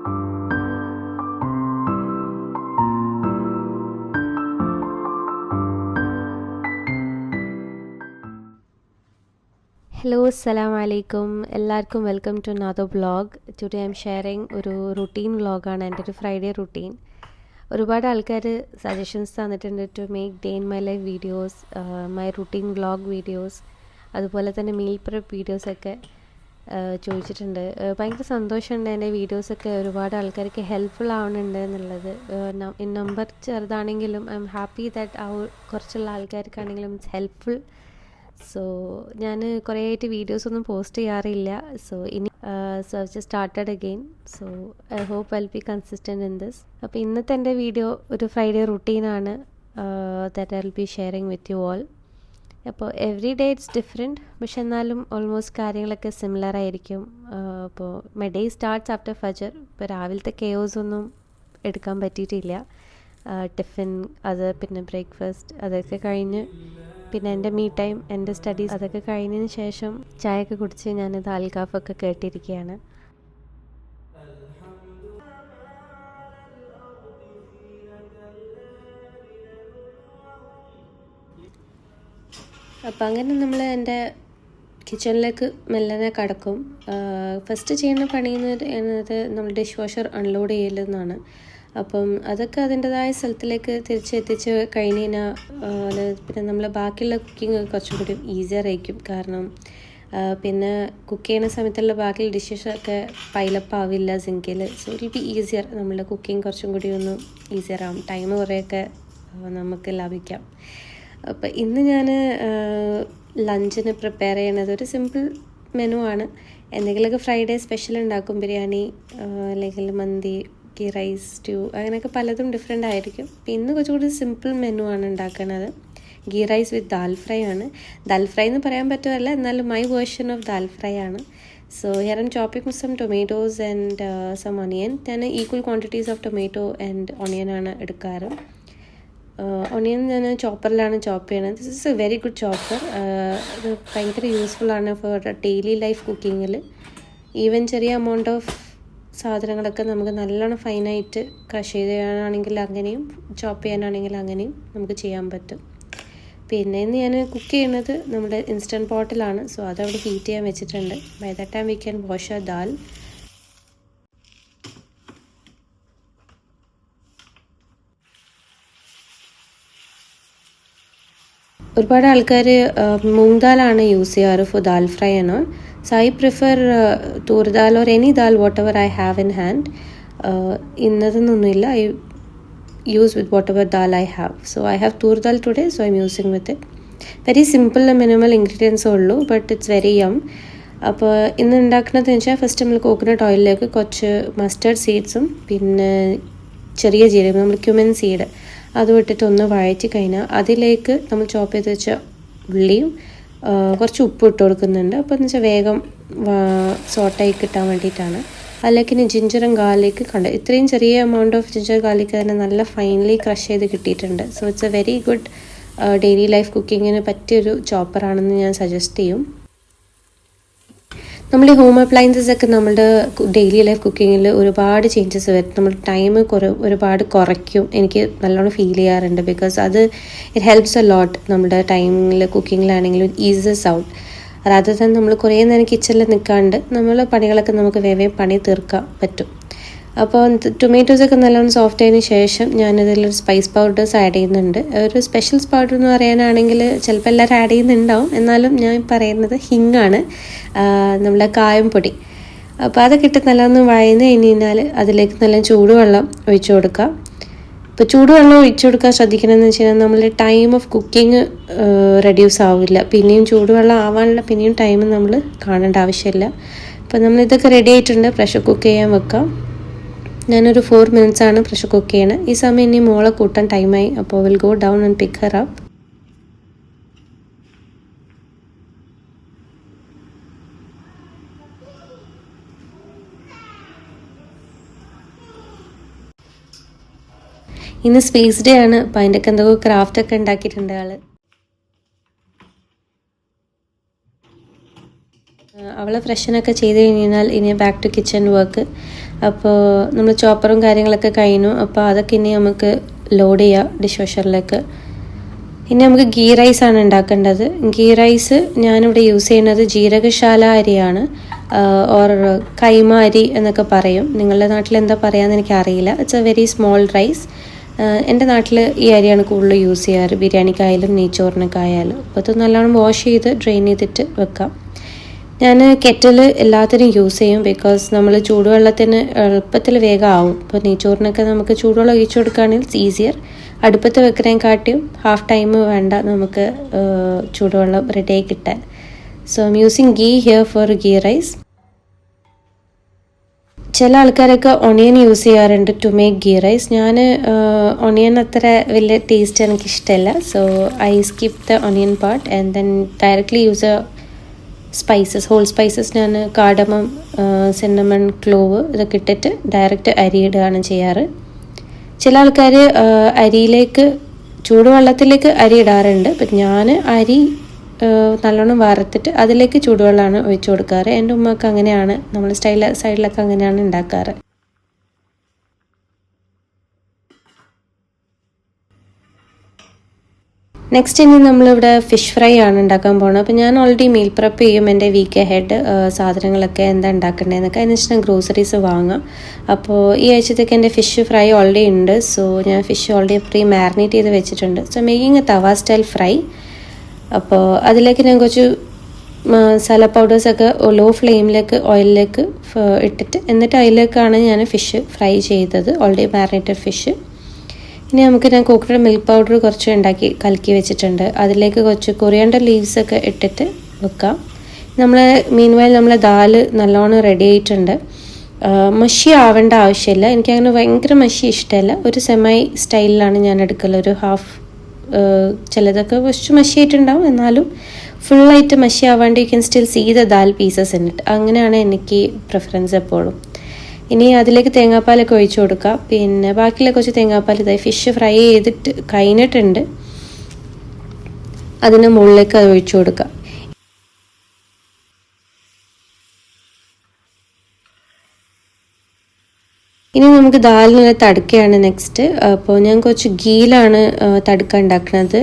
Hello, Assalamu alaikum. എല്ലാവർക്കും welcome to another vlog. Today I'm sharing ഒരു routine vlogാണ്, എൻ്റെ ഒരു ഫ്രൈഡേ routine. ഒരുപാട് ആൾക്കാർ സജഷൻസ് തന്നിട്ടുണ്ട് to make day in my life videos, my routine vlog videos, അതുപോലെ തന്നെ മീൽ പ്രെപ്പ് വീഡിയോസൊക്കെ ചോദിച്ചിട്ടുണ്ട്. ഭയങ്കര സന്തോഷമുണ്ട് എൻ്റെ വീഡിയോസൊക്കെ ഒരുപാട് ആൾക്കാർക്ക് ഹെൽപ്ഫുൾ ആവുന്നുണ്ട് എന്നുള്ളത്. നമ്പർ ചെറുതാണെങ്കിലും ഐ എം ഹാപ്പി ദാറ്റ് ആ കുറച്ചുള്ള ആൾക്കാർക്കാണെങ്കിലും ഇറ്റ്സ് ഹെൽപ്ഫുൾ. സോ ഞാൻ കുറേ ആയിട്ട് വീഡിയോസൊന്നും പോസ്റ്റ് ചെയ്യാറില്ല. So just started again. So I hope I be consistent in this. അപ്പോൾ ഇന്നത്തെ എൻ്റെ വീഡിയോ ഒരു ഫ്രൈഡേ റുട്ടീനാണ് that I will be sharing with you all. അപ്പോൾ എവറി ഡേ ഇറ്റ്സ് ഡിഫറെൻറ്റ്, പക്ഷെ എന്നാലും ഓൾമോസ്റ്റ് കാര്യങ്ങളൊക്കെ സിമിലർ ആയിരിക്കും. അപ്പോൾ മൈ ഡേ സ്റ്റാർട്ട്സ് ആഫ്റ്റർ ഫജർ. ഇപ്പോൾ രാവിലത്തെ കെയോസ് ഒന്നും എടുക്കാൻ പറ്റിയിട്ടില്ല. ടിഫിൻ അത് പിന്നെ ബ്രേക്ക്ഫാസ്റ്റ് അതൊക്കെ കഴിഞ്ഞ് പിന്നെ എൻ്റെ മീ ടൈം, എൻ്റെ സ്റ്റഡീസ് അതൊക്കെ കഴിഞ്ഞതിന് ശേഷം ചായയൊക്കെ കുടിച്ച് ഞാനിത് അൽക്കാഫൊക്കെ കേട്ടിരിക്കുകയാണ്. അപ്പം അങ്ങനെ നമ്മൾ എൻ്റെ കിച്ചണിലേക്ക് മെല്ലനെ കടക്കും. ഫസ്റ്റ് ചെയ്യുന്ന പണി എന്നത് നമ്മൾ ഡിഷ് വാഷർ അൺലോഡ് ചെയ്യലെന്നാണ്. അപ്പം അതൊക്കെ അതിൻ്റെതായ സ്ഥലത്തിലേക്ക് തിരിച്ചെത്തിച്ച് കഴിഞ്ഞ് കഴിഞ്ഞാൽ പിന്നെ നമ്മൾ ബാക്കിയുള്ള കുക്കിംഗ് കുറച്ചും കൂടി ഈസിയർ ആയിരിക്കും. കാരണം പിന്നെ കുക്ക് ചെയ്യുന്ന സമയത്തുള്ള ബാക്കിയുള്ള ഡിഷസൊക്കെ പൈലപ്പ് ആവില്ല സിങ്കിൽ. So it will be easier. നമ്മളുടെ കുക്കിംഗ് കുറച്ചും കൂടി ഒന്ന് ഈസിയർ ആവും, ടൈം കുറേയൊക്കെ നമുക്ക് ലാഭിക്കാം. അപ്പോൾ ഇന്ന് ഞാൻ ലഞ്ചിന് പ്രിപ്പയർ ചെയ്യണത് ഒരു സിമ്പിൾ മെനു ആണ്. എന്തെങ്കിലുമൊക്കെ ഫ്രൈഡേ സ്പെഷ്യൽ ഉണ്ടാക്കും, ബിരിയാണി അല്ലെങ്കിൽ മന്തി, ഗീ റൈസ്, സ്റ്റ്യൂ, അങ്ങനെയൊക്കെ പലതും ഡിഫറെൻ്റ് ആയിരിക്കും. ഇന്ന് കുറച്ചുകൂടി സിമ്പിൾ മെനു ആണ് ഉണ്ടാക്കുന്നത്. Ghee rice with dal fry ആണ്. ദാൽ ഫ്രൈ എന്ന് പറയാൻ പറ്റുമല്ല, എന്നാലും my version of dal fry ആണ്. So here I am chopping some tomatoes and some onion. ഞാൻ equal quantities of tomato and onion ആണ് എടുക്കാറ്. ഓണിയൻ ഞാൻ ചോപ്പറിലാണ് ചോപ്പ് ചെയ്യണത്. This is a very good chopper. ഇത് ഭയങ്കര യൂസ്ഫുള്ളാണ് ഫോർ ഡെയിലി ലൈഫ് കുക്കിങ്ങിൽ. ഈവൻ ചെറിയ എമൗണ്ട് ഓഫ് സാധനങ്ങളൊക്കെ നമുക്ക് നല്ലോണം ഫൈനായിട്ട് ക്രഷ് ചെയ്ത് ചെയ്യാനാണെങ്കിൽ അങ്ങനെയും ചോപ്പ് ചെയ്യാനാണെങ്കിൽ അങ്ങനെയും നമുക്ക് ചെയ്യാൻ പറ്റും. പിന്നെ ഇന്ന് ഞാൻ കുക്ക് ചെയ്യുന്നത് നമ്മുടെ ഇൻസ്റ്റൻറ്റ് പോട്ടിലാണ്. സോ അതവിടെ ഹീറ്റ് ചെയ്യാൻ വെച്ചിട്ടുണ്ട്. By that time we can wash a dal. ഒരുപാട് ആൾക്കാർ മൂങ് ദാലാണ് യൂസ് ചെയ്യാറ് ഫോർ ദാൽ ഫ്രൈ ആണ്. So I prefer tur dal or any dal, whatever I have in hand. Innadannonilla, I use with whatever dal I have. So I have tur dal today, so I'm using with it. Very simple and minimal ingredients ullu, but it's very yum. അപ്പോൾ ഇന്ന് ഉണ്ടാക്കുന്നത് വെച്ചാൽ first നമ്മൾ coconut ഓയിലിലേക്ക് കുറച്ച് mustard സീഡ്സും പിന്നെ ചെറിയ ജീരകം, നമ്മൾ ക്യുമിൻ സീഡ്, അതും ഇട്ടിട്ട് ഒന്ന് വഴറ്റി കഴിഞ്ഞാൽ അതിലേക്ക് നമ്മൾ ചോപ്പ് ചെയ്ത് വെച്ച ഉള്ളിയും കുറച്ച് ഉപ്പ് ഇട്ട് കൊടുക്കുന്നുണ്ട്. അപ്പോൾ എന്ന് വെച്ചാൽ വേഗം സോട്ടായി കിട്ടാൻ വേണ്ടിയിട്ടാണ്. അതിലേക്ക് ഇനി ജിഞ്ചറും ഗാർലിക്ക് ഇത്രയും ചെറിയ എമൗണ്ട് ഓഫ് ജിഞ്ചർ ഗാർലിക്ക് തന്നെ നല്ല ഫൈനലി ക്രഷ് ചെയ്ത് കിട്ടിയിട്ടുണ്ട്. So it's a very good daily life കുക്കിങ്ങിന് പറ്റിയൊരു ചോപ്പറാണെന്ന് ഞാൻ സജസ്റ്റ് ചെയ്യും. നമ്മൾ ഈ ഹോം അപ്ലയൻസസ് ഒക്കെ നമ്മുടെ ഡെയിലി ലൈഫ് കുക്കിങ്ങിൽ ഒരുപാട് ചേഞ്ചസ് വരും. നമ്മൾ ടൈം ഒരുപാട് കുറയ്ക്കും. എനിക്ക് നല്ലോണം ഫീൽ ചെയ്യാറുണ്ട്. ബിക്കോസ് അത് ഇറ്റ് ഹെൽപ്സ് എ ലോട്ട്. നമ്മുടെ ടൈമിൽ കുക്കിങ്ങിലാണെങ്കിലും ഈസസ് ഔട്ട്. റാദർ ദാൻ നമ്മൾ കുറേ നേരം കിച്ചണിൽ നിൽക്കാണ്ട് നമ്മൾ പണികളൊക്കെ നമുക്ക് വേഗം പണി തീർക്കാൻ പറ്റും. അപ്പോൾ ടൊമാറ്റോസൊക്കെ നല്ലോണം സോഫ്റ്റ് ആയതിനു ശേഷം ഞാനതിലൊരു സ്പൈസ് പൗഡേഴ്സ് ആഡ് ചെയ്യുന്നുണ്ട്. ഒരു സ്പെഷ്യൽ പൗഡർ എന്ന് പറയാനാണെങ്കിൽ ചിലപ്പോൾ എല്ലാവരും ആഡ് ചെയ്യുന്നുണ്ടാവും, എന്നാലും ഞാൻ പറയുന്നത് ഹിങ്ങാണ്, നമ്മളെ കായം പൊടി. അപ്പോൾ അതൊക്കെ ഇട്ട് നല്ലോണം വഴന്ന് കഴിഞ്ഞാൽ അതിലേക്ക് നല്ല ചൂടുവെള്ളം ഒഴിച്ചു കൊടുക്കുക. ഇപ്പോൾ ചൂടുവെള്ളം ഒഴിച്ചു കൊടുക്കാൻ ശ്രദ്ധിക്കണമെന്ന് വെച്ച് കഴിഞ്ഞാൽ നമ്മൾ ടൈം ഓഫ് കുക്കിംഗ് റെഡ്യൂസ് ആവില്ല. പിന്നെയും ചൂടുവെള്ളം ആവാനുള്ള പിന്നെയും ടൈം നമ്മൾ കാണേണ്ട ആവശ്യമില്ല. അപ്പോൾ നമ്മളിതൊക്കെ റെഡി ആയിട്ടുണ്ട്. പ്രഷർ കുക്ക് ചെയ്യാൻ വെക്കാം. ഞാനൊരു 4 minutes ആണ് പ്രഷർ കുക്ക് ചെയ്യണത്. ഈ സമയം ഇനി മോളെ കൂട്ടാൻ ടൈമായി. അപ്പോൾ will go down and pick Har up. ഇന്ന് സ്പേസ് ഡേ ആണ്. അപ്പം അതിൻ്റെയൊക്കെ എന്തൊക്കെ ക്രാഫ്റ്റൊക്കെ ഉണ്ടാക്കിയിട്ടുണ്ട് ആൾ. അവളെ ഫ്രഷനൊക്കെ ചെയ്ത് കഴിഞ്ഞാൽ ഇനി ബാക്ക് ടു കിച്ചൺ വർക്ക്. അപ്പോൾ നമ്മൾ ചോപ്പറും കാര്യങ്ങളൊക്കെ കഴിഞ്ഞു. അപ്പോൾ അതൊക്കെ ഇനി നമുക്ക് ലോഡ് ചെയ്യാം ഡിഷ് വാഷറിലേക്ക്. ഇനി നമുക്ക് ഗീ റൈസാണ് ഉണ്ടാക്കേണ്ടത്. ഗീ റൈസ് ഞാനിവിടെ യൂസ് ചെയ്യുന്നത് ജീരകശാല അരിയാണ്, ഓർ കൈമ അരി എന്നൊക്കെ പറയും. നിങ്ങളുടെ നാട്ടിൽ എന്താ പറയുകയെന്ന് എനിക്കറിയില്ല. It's a very small rice. എൻ്റെ നാട്ടിൽ ഈ അരിയാണ് കൂടുതൽ യൂസ് ചെയ്യാറ്, ബിരിയാണിക്കായാലും നെയ്ച്ചോറിനൊക്കെ ആയാലും. അപ്പോൾ ഇത് നല്ലോണം വാഷ് ചെയ്ത് ഡ്രെയിൻ ചെയ്തിട്ട് വെക്കാം. ഞാൻ കെറ്റിൽ എല്ലാത്തിനും യൂസ് ചെയ്യും, ബിക്കോസ് നമ്മൾ ചൂടുവെള്ളത്തിന് എളുപ്പത്തിൽ വേഗം ആവും. ഇപ്പോൾ നെയ്ച്ചോറിനൊക്കെ നമുക്ക് ചൂടുവെള്ളം ഒഴിച്ചു കൊടുക്കുകയാണെങ്കിൽ ഈസിയർ. അടുപ്പത്ത് വെക്കുന്നതിനെക്കാട്ടിയും ഹാഫ് ടൈം വേണ്ട നമുക്ക് ചൂടുവെള്ളം റെഡിയായി കിട്ടാൻ. So I'm using ghee here for ghee rice. ചില ആൾക്കാരൊക്കെ ഒണിയൻ യൂസ് ചെയ്യാറുണ്ട് ടു മേക്ക് ഗീ റൈസ്. ഞാൻ ഒണിയൻ അത്ര വലിയ ടേസ്റ്റ് എനിക്കിഷ്ടമല്ല. So I skip the onion part and then directly use spices, whole spices. ഞാൻ കാർഡമം, സിന്നമൺ, ക്ലോവ് ഇതൊക്കെ ഇട്ടിട്ട് ഡയറക്റ്റ് അരി ഇടുകയാണ് ചെയ്യാറ്. ചില ആൾക്കാർ അരിയിലേക്ക് ചൂടുവെള്ളത്തിലേക്ക് അരി ഇടാറുണ്ട്. ബട്ട് ഞാൻ അരി നല്ലോണം വറുത്തിട്ട് അതിലേക്ക് ചൂടുവെള്ളമാണ് ഒഴിച്ചു കൊടുക്കാറ്. എൻ്റെ ഉമ്മക്ക് അങ്ങനെയാണ്, നമ്മൾ സൈഡിലൊക്കെ അങ്ങനെയാണ് ഉണ്ടാക്കാറ്. നെക്സ്റ്റ് ഇനി നമ്മളിവിടെ ഫിഷ് ഫ്രൈ ആണ് ഉണ്ടാക്കാൻ പോകുന്നത്. അപ്പോൾ ഞാൻ ഓൾറെഡി മീൽ പ്രപ്പ് ചെയ്യും എൻ്റെ വീക്ക് അഹെഡ്, സാധനങ്ങളൊക്കെ എന്താ ഉണ്ടാക്കേണ്ടതെന്നൊക്കെ. അതിനുശേഷം ഗ്രോസറീസ് വാങ്ങാം. അപ്പോൾ ഈ ആഴ്ചത്തേക്ക് എൻ്റെ ഫിഷ് ഫ്രൈ ഓൾറെഡി ഉണ്ട്. സോ ഞാൻ ഫിഷ് ഓൾറെഡി പ്രീ മാരിനേറ്റ് ചെയ്ത് വെച്ചിട്ടുണ്ട്. So making A tawa style fry. അപ്പോൾ അതിലേക്ക് ഞാൻ കുറച്ച് മസാല പൗഡേഴ്സൊക്കെ ലോ ഫ്ലെയിമിലേക്ക് ഓയിലിലേക്ക് ഇട്ടിട്ട്, എന്നിട്ട് അതിലേക്കാണ് ഞാൻ ഫിഷ് ഫ്രൈ ചെയ്തത്, ഓൾറെഡി മാരിനേറ്റഡ് ഫിഷ്. ഇനി ഞാൻ കോക്കനട്ട് മിൽക്ക് പൗഡർ കുറച്ച് കലക്കി വെച്ചിട്ടുണ്ട്. അതിലേക്ക് കുറച്ച് കൊറിയാണ്ടർ ലീവ്സൊക്കെ ഇട്ടിട്ട് വെക്കാം. മീൻവൈൽ നമ്മളെ ദാല് നല്ലോണം റെഡി ആയിട്ടുണ്ട്. മഷി ആവേണ്ട ആവശ്യമില്ല. എനിക്കങ്ങനെ ഭയങ്കര മഷി ഇഷ്ടമല്ല. ഒരു സെമൈ സ്റ്റൈലിലാണ് ഞാൻ എടുക്കൽ. ഒരു ഹാഫ്, ചിലതൊക്കെ കുറച്ച് മഷിയായിട്ടുണ്ടാവും, എന്നാലും ഫുള്ളായിട്ട് മഷി ആവാണ്ട് you can still see the dal pieces in it. അങ്ങനെയാണ് എനിക്ക് പ്രിഫറൻസ് എപ്പോഴും. ഇനി അതിലേക്ക് തേങ്ങാപ്പാലൊക്കെ ഒഴിച്ചു കൊടുക്കാം. പിന്നെ ബാക്കിയുള്ള കുറച്ച് തേങ്ങാപ്പാൽ ഇതായി ഫിഷ് ഫ്രൈ ചെയ്തിട്ട് കഴിഞ്ഞിട്ടുണ്ട്, അതിന് മുകളിലേക്ക് അത് ഒഴിച്ചു കൊടുക്കാം. ഇനി നമുക്ക് ദാലിനുള്ള തടുക്കയാണ് നെക്സ്റ്റ്. അപ്പോൾ ഞാൻ കുറച്ച് ഗീലാണ് തടുക്ക ഉണ്ടാക്കുന്നത്.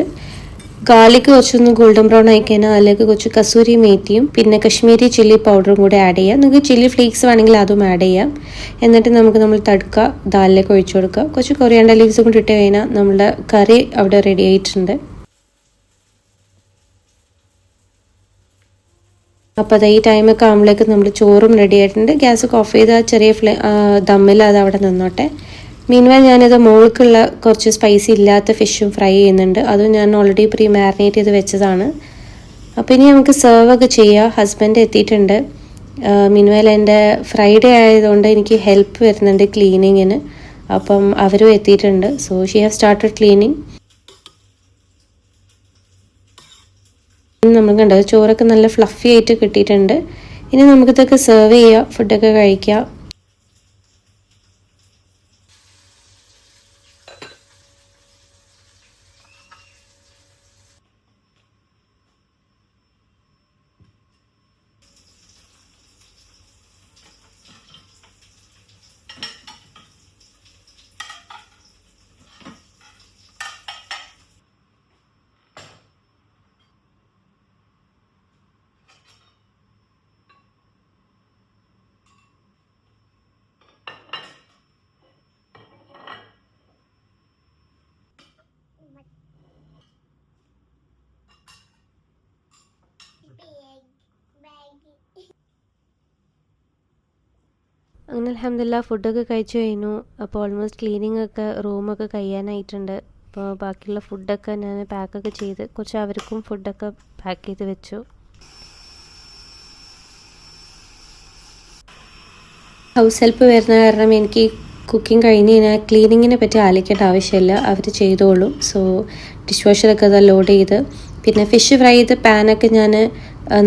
ഗാർലിക് കുറച്ചൊന്ന് ഗോൾഡൻ ബ്രൗൺ ആയി കഴിഞ്ഞാൽ അതിലേക്ക് കുറച്ച് കസൂരി മേത്തിയും പിന്നെ കശ്മീരി ചില്ലി പൗഡറും കൂടി ആഡ് ചെയ്യാം. നിങ്ങൾക്ക് ചില്ലി ഫ്ലേക്സ് വേണമെങ്കിൽ അതും ആഡ് ചെയ്യാം. എന്നിട്ട് നമ്മൾ തടുക്ക ദാലിലേക്ക് ഒഴിച്ചു കൊടുക്കുക. കുറച്ച് കൊറിയാണ്ടർ ലീവ്സ് കൂടി ഇട്ട് കഴിഞ്ഞാൽ നമ്മുടെ കറി അവിടെ റെഡി ആയിട്ടുണ്ട്. അപ്പോൾ അത് ഈ ടൈമൊക്കെ ആകുമ്പോഴേക്ക് നമ്മൾ ചോറും റെഡി ആയിട്ടുണ്ട്. ഗ്യാസൊക്കെ ഓഫ് ചെയ്ത് ആ ചെറിയ ദമ്മിൽ അത് അവിടെ നിന്നോട്ടെ. മീൻവൈൽ ഞാനിത് മോൾക്കുള്ള കുറച്ച് സ്പൈസി ഇല്ലാത്ത ഫിഷും ഫ്രൈ ചെയ്യുന്നുണ്ട്. അതും ഞാൻ ഓൾറെഡി പ്രീ മാരിനേറ്റ് ചെയ്ത് വെച്ചതാണ്. അപ്പോൾ ഇനി നമുക്ക് സെർവ് ഒക്കെ ചെയ്യാം. ഹസ്ബൻഡ് എത്തിയിട്ടുണ്ട്. മീൻവൈൽ എൻ്റെ ഫ്രൈഡേ ആയതുകൊണ്ട് എനിക്ക് ഹെൽപ്പ് വരുന്നുണ്ട് ക്ലീനിങ്ങിന്. അപ്പം അവരും എത്തിയിട്ടുണ്ട്. So she have started cleaning. നമ്മൾ കണ്ടത് ചോറൊക്കെ നല്ല ഫ്ലഫി ആയിട്ട് കിട്ടിയിട്ടുണ്ട്. ഇനി നമുക്കിതൊക്കെ സെർവ് ചെയ്യാം, ഫുഡൊക്കെ കഴിക്കാം. അങ്ങനെ അൽഹംദുലില്ലാ ഫുഡൊക്കെ കഴിച്ചു കഴിഞ്ഞു. അപ്പോൾ ഓൾമോസ്റ്റ് ക്ലീനിങ് ഒക്കെ റൂമൊക്കെ കഴിയാനായിട്ടുണ്ട്. അപ്പോൾ ബാക്കിയുള്ള ഫുഡൊക്കെ ഞാൻ പാക്കൊക്കെ ചെയ്ത് കുറച്ച് അവർക്കും ഫുഡൊക്കെ പാക്ക് ചെയ്ത് വെച്ചു. ഹൗസ് ഹെൽപ്പ് വരുന്ന കാരണം എനിക്ക് കുക്കിംഗ് കഴിഞ്ഞ് കഴിഞ്ഞാൽ ക്ലീനിങ്ങിനെ പറ്റി ആലോചിക്കേണ്ട ആവശ്യമില്ല, അവർ ചെയ്തോളും. സോ ഡിഷ് വാഷറൊക്കെ അത് ലോഡ് ചെയ്ത്, പിന്നെ ഫിഷ് ഫ്രൈ ചെയ്ത് പാനൊക്കെ ഞാൻ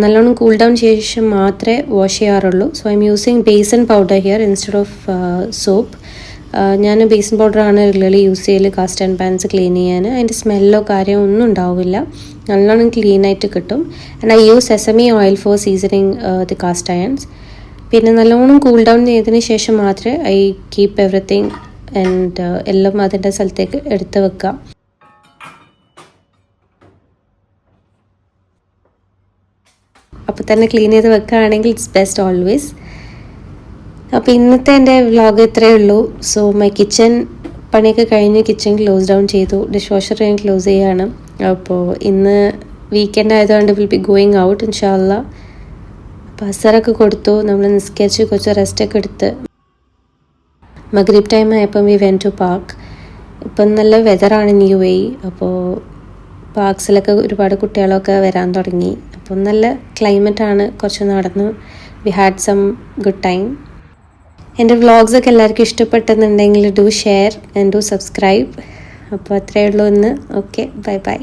നല്ലോണം കൂൾ ഡൗൺ ശേഷം മാത്രമേ വാഷ് ചെയ്യാറുള്ളൂ. So I'm using besan powder here instead of soap. ഞാൻ ബേസൻ പൗഡറാണ് റെഗുലർലി യൂസ് ചെയ്യൽ കാസ്റ്റ് ആൻഡ് പാൻസ് ക്ലീൻ ചെയ്യാൻ. അതിൻ്റെ സ്മെല്ലോ കാര്യമോ ഒന്നും ഉണ്ടാവില്ല. നല്ലോണം ക്ലീനായിട്ട് കിട്ടും. And I use sesame oil for seasoning the cast irons. പിന്നെ നല്ലോണം കൂൾ ഡൗൺ ചെയ്തതിന് ശേഷം മാത്രമേ ഐ കീപ്പ് എവറിത്തിങ് ആൻഡ് എല്ലാം അതിൻ്റെ സ്ഥലത്തേക്ക് എടുത്ത് വെക്കാം. അപ്പോൾ തന്നെ ക്ലീൻ ചെയ്ത് വെക്കുകയാണെങ്കിൽ ഇറ്റ്സ് ബെസ്റ്റ് ഓൾവേസ്. അപ്പോൾ ഇന്നത്തെ എൻ്റെ വ്ളോഗ് ഇത്രയേ ഉള്ളൂ. സോ മൈ കിച്ചൺ പണിയൊക്കെ കഴിഞ്ഞ് കിച്ചൺ ക്ലോസ് ഡൗൺ ചെയ്തു. ഡിഷ് വാഷർ ഞാൻ ക്ലോസ് ചെയ്യുകയാണ്. അപ്പോൾ ഇന്ന് വീക്കെൻഡ് ആയതുകൊണ്ട് വിൽ ബി ഗോയിങ് ഔട്ട് ഇൻഷാല്ലാ. അപ്പോൾ അസറൊക്കെ കൊടുത്തു, നമ്മൾ നിസ്കരിച്ച് കുറച്ച് റെസ്റ്റൊക്കെ എടുത്ത് മഗ്രിബ് ടൈം ആയപ്പം വി വെൻ ടു പാർക്ക്. ഇപ്പം നല്ല വെതറാണ് ഇൻ UAE. അപ്പോൾ പാർക്സിലൊക്കെ ഒരുപാട് കുട്ടികളൊക്കെ വരാൻ തുടങ്ങി. അപ്പം നല്ല ക്ലൈമറ്റാണ്. കുറച്ച് നടന്നു. We had some good time. എൻ്റെ വ്ളോഗ്സൊക്കെ എല്ലാവർക്കും ഇഷ്ടപ്പെട്ടെന്നുണ്ടെങ്കിൽ do share and do subscribe. അപ്പോൾ അത്രയേ ഉള്ളൂ ഇന്ന്. Okay, bye by.